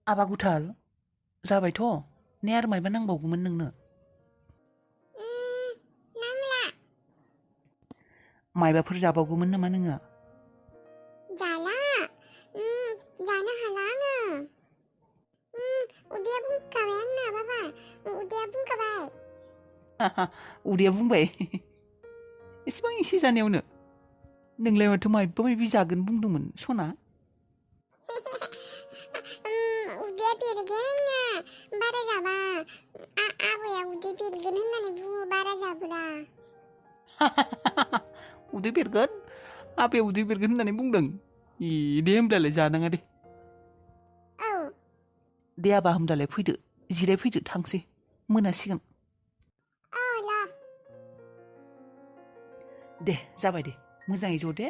आबा गुथाल जाबायथ' ने आरो मायबा नांबावगौमोन नोंनो नांला मायबाफोर जाबावगौमोन नामा नोङो जाला जानो हाला आङो उदैया बुंखाबाय आंना बाबा उदैया बुंखाबाय उदैया बुंबाय एसेबां एसे जानायावनो नोंलाय माथो मायबा मायबि जागोन बुंदोंमोन सना उदैया बेरगोन आंना बारा जाबा आबाया उदै बेरगोन होननानै बुङो बारा जाबोला उदै बेरगोन आबाया उदै बेरगोन होननानै बुंदों दे होमब्लालाय जानाङा दे औ दे आबा होमब्लालाय फैदो जिरायफैदो थांसै मोनासिगोन दे जाबाय दे मोजाङै ज' दे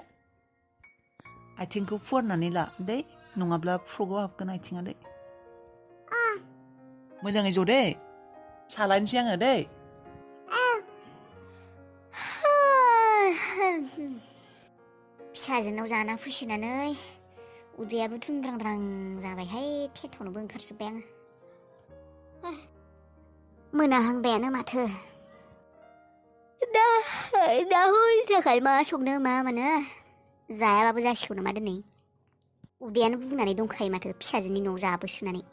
आथिंखौ फुवारनानै ला दै नङाब्ला फ्रगआव हाबगोन आथिङा दै मोजाङै ज' दे सालायनोसै आङो दै फिसाजोनाव जाना फैसिनानै उदैयाबो दुंद्रांद्रां जाबायहाय थेथ'नोबो ओंखारजोब्बाय आङो मोनाहांबायानो माथो दा हरनि थाखाय मा संनो मा मानो जायाबाबो जासिगौ नामा दिनै उदैयानो बुंनानै दंखायो माथो फिसाजोनि न'आव जाबोसोनानै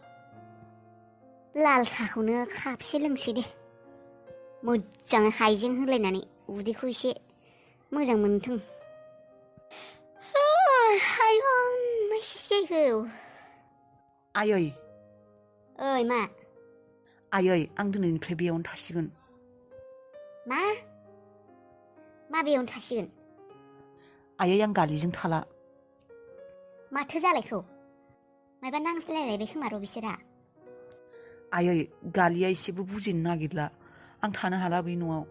लाल साहाखौनो खापसे लोंसै दे मोजाङै हाइजें होलायनानै उदैखौ एसे मोजां मोनथों आयै ओइ मा आयै आं दिनैनिफ्राय बेयावनो थासिगोन मा माबेयावनो थासिगोन आयै आं गालिजों थाला माथो जालायखौ मायबा नांज्लायलायबाय खोमार' बिसोरा आयै गालिया एसेबो बुजिनो नागिरला आं थानो हाला बै न'आव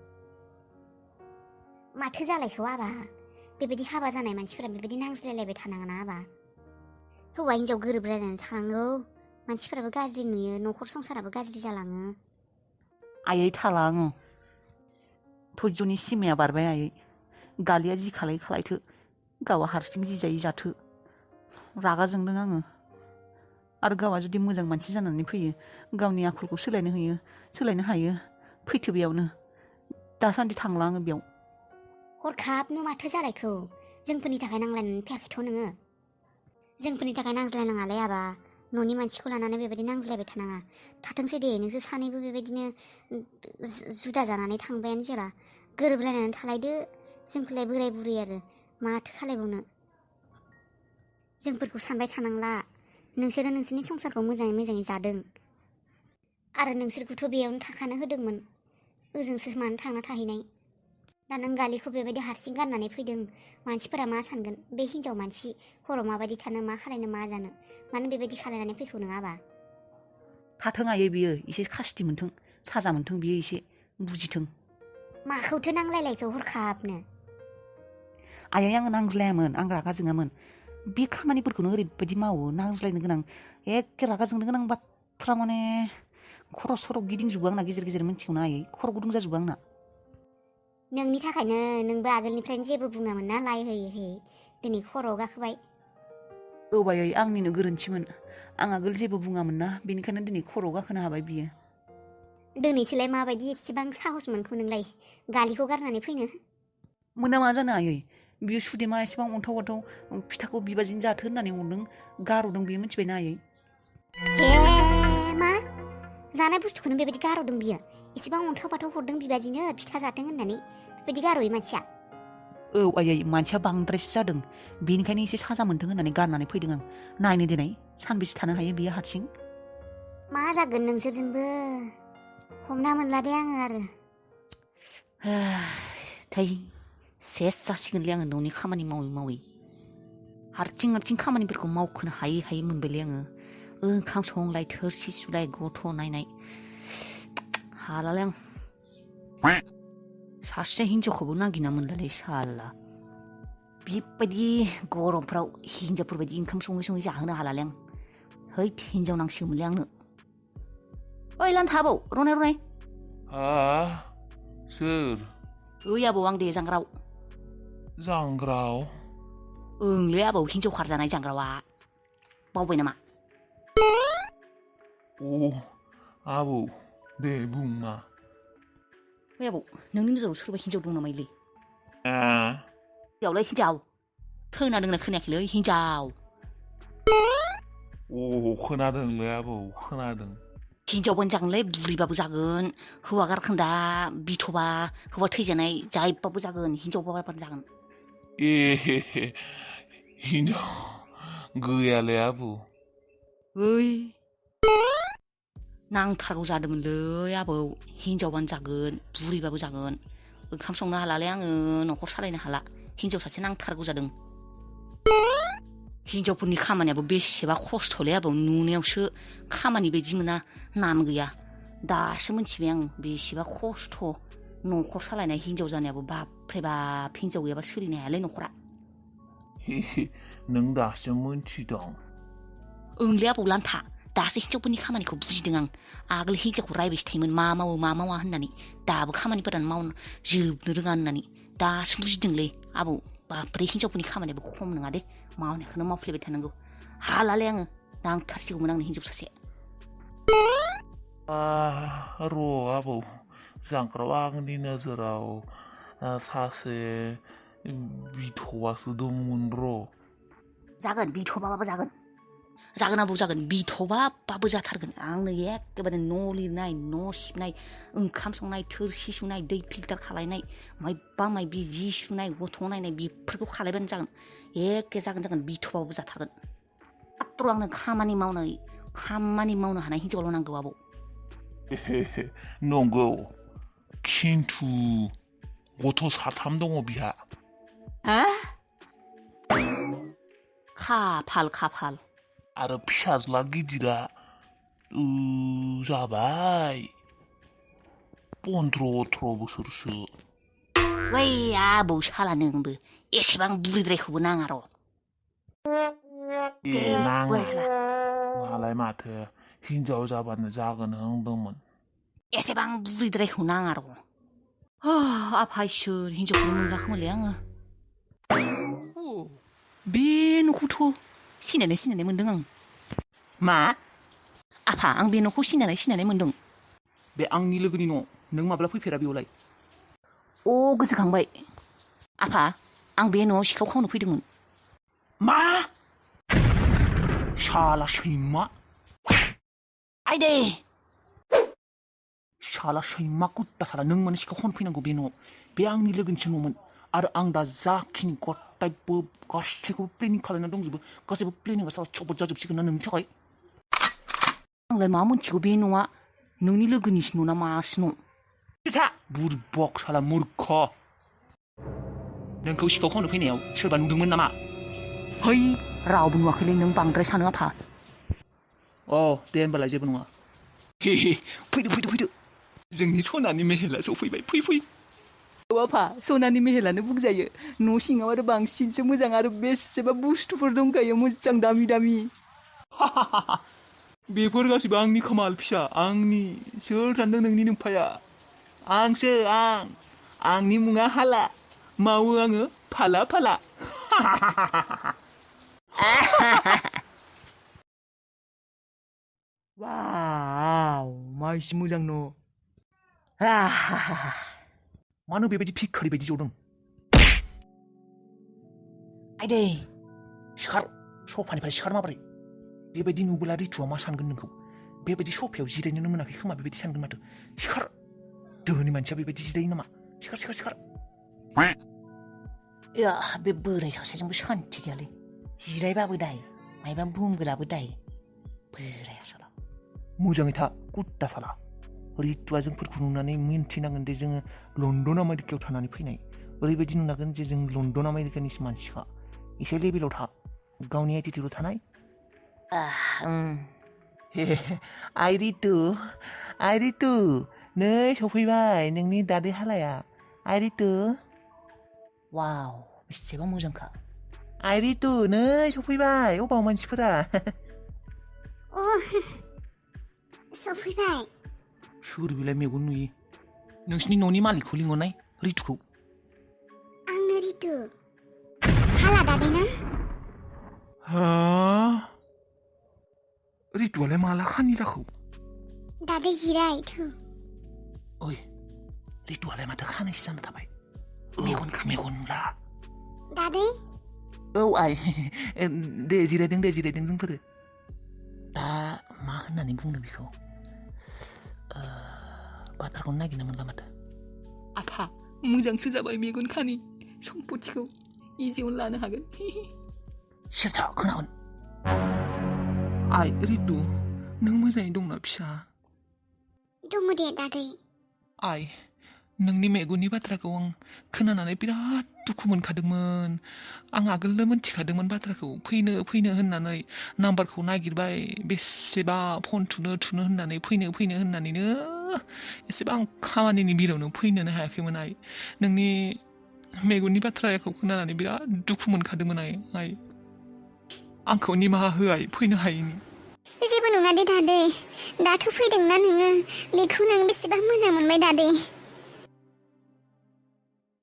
माथो जालायखौ आबा बेबायदि हाबा जानाय मानसिफोरा बेबायदि नांज्लायलायबाय थानाङा ना आबा हौवा हिनजाव गोरोबलायनानै थानांगौ मानसिफोराबो गाज्रि नुयो न'खर संसाराबो गाज्रि जालाङो आयै थाला आङो धैर्यनि सिमाया बारबाय आयै गालिया जि खालायथो गावहा हारसिं जि जायै जाथो रागा जोंदों आङो आरो गावहा जुदि मोजां मानसि जानानै फैयो गावनि आखलखौ सोलायनो हायो फैथो बेयावनो दासान्दि थांला आङो बेयाव हरखाबनो माथो जालायखौ जोंफोरनि थाखाय नांलायनानै फैयाखैथ' नोङो जोंफोरनि थाखाय नांज्लायनाङालै आबा न'नि मानसिखौ लानानै बेबायदि नांज्लायबाय थानाङा थाथोंसै दे नोंसोर सानैबो बेबायदिनो जुदा जानानै थांबायानो जेला गोरोबलायनानै थालायदो जोंफोरलाय बोराय बुरै आरो माथो खालायबावनो जोंफोरखौ सानबाय थानांला नोंसोरो नोंसोरनि संसारखौ मोजाङै जादों आरो नोंसोरखौथ' बेयावनो थाखानो होदोंमोन ओजोंसो मानो थांना थाहैनाय दा नों गालिखौ बेबायदि हारसिं गारनानै फैदों मानसिफोरा मा सानगोन बे हिनजाव मानसि हराव माबायदि थानो मा खालायनो मा जानो मानो बेबायदि खालायनानै फैखौ नङाबा थाथों आयै बियो एसे खास्ति मोनथों साजा मोनथों बियो एसे बुजिथों माखौथो नांलायलायखौ हरखाबनो आयै आङो नांज्लायामोन आं रागा जोङामोन बे खामानिफोरखौनो ओरैबायदि मावो नांज्लायनो गोनां एखे रागा जोंनो गोनां बाथ्रा माने खर' सर' गिदिंजोबो आंना गेजेर गेजेर मिन्थिगौना आयै खर' गुदुं जाजोबो आंना नोंनि थाखायनो नोंबो आगोलनिफ्रायनो जेबो बुङामोन ना लाय होयै दिनै खर'आव गाखोबाय औ आयै आंनिनो गोरोन्थिमोन आं आगोल जेबो बुङामोन ना बेनिखायनो दिनै खर'आव गाखोनो हाबाय बियो दिनैसोलाय माबायदि एसेबां साहस मोनखो नोंलाय गालिखौ गारनानै फैनो मोना मा जानो आयै बियो सुदेमा एसेबां अन्थाव बाथाव फिथाखौ बिबाजैनो जाथो होननानै हरदों गार'दों बियो मिथिबायना आयै हे मा जानाय बुस्थुखौनो बेबायदि गार'दों बियो एसेबां अन्थाव बाथाव हरदों बिबादिनो फिथा जाथों होननानै बेबायदि गार'यो मानसिया औ आयै मानसिया बांद्रायसो जादों बेनिखायनो एसे साजा मोनथों होननानै गारनानै फैदों आं नायनो दिनै सानबेसे थानो हायो बियो हारसिं मा जागोन नोंसोरजोंबो हमना मोनला दे आङो आरो थै सेस जासिगोनलै आङो न'नि खामानि मावै हारसिं खामानिफोरखौ मावखोनो हायै मोनबायलै आङो ओंखाम संलाय थोरसि सुलाय गथ' नायनाय हालालै आं सासे हिनजावखौबो नागिरना मोनलालै साला बेबायदि गरमफ्राव हिनजावफोरबायदि ओंखाम सङै जाहोनो हालालै आं हैद हिनजाव नांसिगौमोनलै आंनो ओइ लान्था आबौ रनाय सोर ओइ आबौ आं दे जांग्राव ओंलै आबौ हिनजाव खारजानाय जांग्रावा बावबाय नामा आबौ दे बुं मा ओइ आबौ नोंनि नोजोराव सोरबा हिन्जाव दं नामा इलै हिन्जावलै हिन्जाव खोनादोंना खोनायाखैलै हिन्जाव खोनादोंलै आबौ खोनादों हिन्जावबानो जागोनलै बुरिबाबो जागोन हौवा गारखोन्दा बिथ'बा हौवा थैजानाय जायबाबो जागोन हिन्जावबाबानो जागोन हिन्जाव गैयालै आबौ ओइ नांथारगौ जादोंमोनलै आबौ हिन्जावबानो जागोन बुरिबाबो जागोन ओंखाम संनो हालालै आङो न'खर सालायनो हाला हिन्जाव सासे नांथारगौ जादों हिन्जावफोरनि खामानियाबो बेसेबा खस्थ'लै आबौ नुनायावसो खामानि बायदि मोना नाम गैया दासो मिन्थिबाय आं बेसेबा खस्थ' न'खर सालायनाय हिन्जाव जानायाबो बाबरे बाब हिन्जाव गैयाबा सोलिनो हायालै न'खरा नों दासो मोनथिदों ओंलै आबौ लान्था दासो हिन्जावफोरनि खामानिखौ बुजिदों आं आगोल हिन्जावखौ रायबायसो थायोमोन मा मावो मा मावा होननानै दाबो खामानिफोरानो मावनो जोबनो रोङा होननानै दासो बुजिदोंलै आबौ बाब्रे हिन्जावफोरनि खामानियाबो खम नङा दे मावनायखौनो मावफ्लेबाय थानांगौ हालालै आङो नांथारसिगौमोन आंनो हिन्जाव सासे र' आबौ जांख्राव आंनि नोजोराव सासे बिथ'वासो दंमोन र' जागोन बिथ'बाबाबो जागोन जागोन आबौ जागोन बिथ'बाबाबो जाथारगोन आंनो एखेबारे न' लिरनाय न' सिबनाय ओंखाम संनाय थोरसि सुनाय दै फिल्टार खालायनाय मायबा मायबि जि सुनाय गथ' नायनाय बेफोरखौ खालायबानो जागोन एखे जागोन बिथ'बाबाबो जाथारगोन मात्र आंनो खामानि मावनो हानाय हिन्जावल' नांगौ आबौ नंगौ खिन्थु गथ' साथाम दङ बिहा खाफाल आरो फिसाज्ला गिदिरा जाबाय 15-18 बोसोरसो वै आबौ साला नोंबो एसेबां बुरिद्रायखौबो नाङा र' नाङा मालाय माथो हिन्जाव जाबानो जागोन होनदोंमोन एसेबां बुरिद्रायखौ नाङा र' आफा इसोर हिन्जावखौनो मोनलाखोमोनलै आङो बे न'खौथ' सिनायनाय मोनदों आं मा आफा आं बे न'खौ सिनायनाय मोनदों बे आंनि लोगोनि न' नों माब्ला फैफेरा बेयावलाय गोसोखांबाय आफा आं बे न'आव सिखाव खावनो फैदोंमोन मा शाला सैमा आइदै शाला सैमा कुत्ता शाला नों माने सिखाव खावनो फैनांगौ बे न'आव बे आंनि लोगोनिसो न'मोन आरो आं दा जाखिनि गथायबो गासैखौबो प्लेनिं खालामना दंजोबो गासैबो प्लेनिंआ सबत जाजोबसिगोन ना नोंनि थाखाय आंलाय मा मोनथिगौ बे न'आ नोंनि लोगोनिसो न'ना मासो न' बुरबक शाला मूर्ख नोंखौ सिखाव खावनो फैनायाव सोरबा नुदोंमोन नामा है रावबो नुवाखैलै नों बांद्राय सानो आफा दे होनबालाय जेबो नङा फैदो जोंनि सनानि मेहेला सफैबाय फै आफा सनानि मेहेलानो बुंजायो न' सिङाव आरो बांसिनसो मोजां आरो बेसेबा बुस्थुफोर दंखायो मोजां दामि बेफोर गासिबो आंनि खामाल फिसा आंनि सोर सानदों नोंनि नोमफाया आंनि मुङा हाला मावो आङो फाला वाव मा एसे मोजां न' मानो बेबायदि भिखारि बायदि जदों आइदै सिखार सफानिफ्राय सिखार माबोरै बेबायदि नुबोला रितुआ मा सानगोन नोंखौ बेबायदि सफायाव जिरायनोनो मोनाखै खोमा बेबायदि सानगोन माथो सिखार दोहोनि मानसिया बेबायदि जिरायो नामा सिखार बे बोराय सासेजोंबो सान्थि गैयालै जिरायबाबो दाय मायबा बुंबोलाबो दाय बोराया साला मोजाङै था कुत्ता साला रितुआ जोंफोरखौ नुनानै मिन्थिनांगोन दे जोङो लण्डन आमेरिकायाव थानानै फैनाय ओरैबायदि नुनांगोन जे जों लण्डन आमेरिकानि मानसिखा एसे लेभेलाव था गावनि एटिटिउडआव थानाय आइ रितु नै सफैबाय नोंनि दादै हालाया आइ रितु वाव बेसेबा मोजांखा आइ रितु नै सफैबाय अबाव मानसिफोरा सफैबाय सोर बेलाय मेगन नुयि नोंसिनि न'नि मालिकखौ लिंहरनाय रितुखौ आंनो रितु हाला दादै ना रितुआलाय माला खानि जाखो दादै जिराय थौ ओइ रितुआलाय माथो खानायसो जाना थाबाय मेगनला दादै औ आइ दे जिरायदों जोंफोरो दा मा होननानै बुंनो बेखौ बाथ्राखौनो नागिरना मोनला माथो आफा मोजांसो जाबाय मेगन खानि सम्पथिखौ इजियावनो लानो हागोन सेरथा खोनागोन आइ रितु नों मोजाङै दंना फिसा दङ दे दादै आइ नोंनि मेगननि बाथ्राखौ आं खोनानानै बिराद दुखु मोनखादोंमोन आं आगोलनो मोनथिखादोंमोन बाथ्राखौ फैनो होननानै नाम्बारखौ नागिरबाय बेसेबा फन थुनो होननानै फैनो होननानैनो एसेबां खामानिनि बिरावनो फैनोनो हायाखैमोन आइ नोंनि मेगननि बाथ्राखौ खोनानानै बिराद दुखु मोनखादोंमोन आइ आंखौ निमाहा हो आइ फैनो हायैनि जेबो नङा दे दादै दाथ' फैदोंना नोङो बेखौ नों बेसेबां मोजां मोनबाय दादै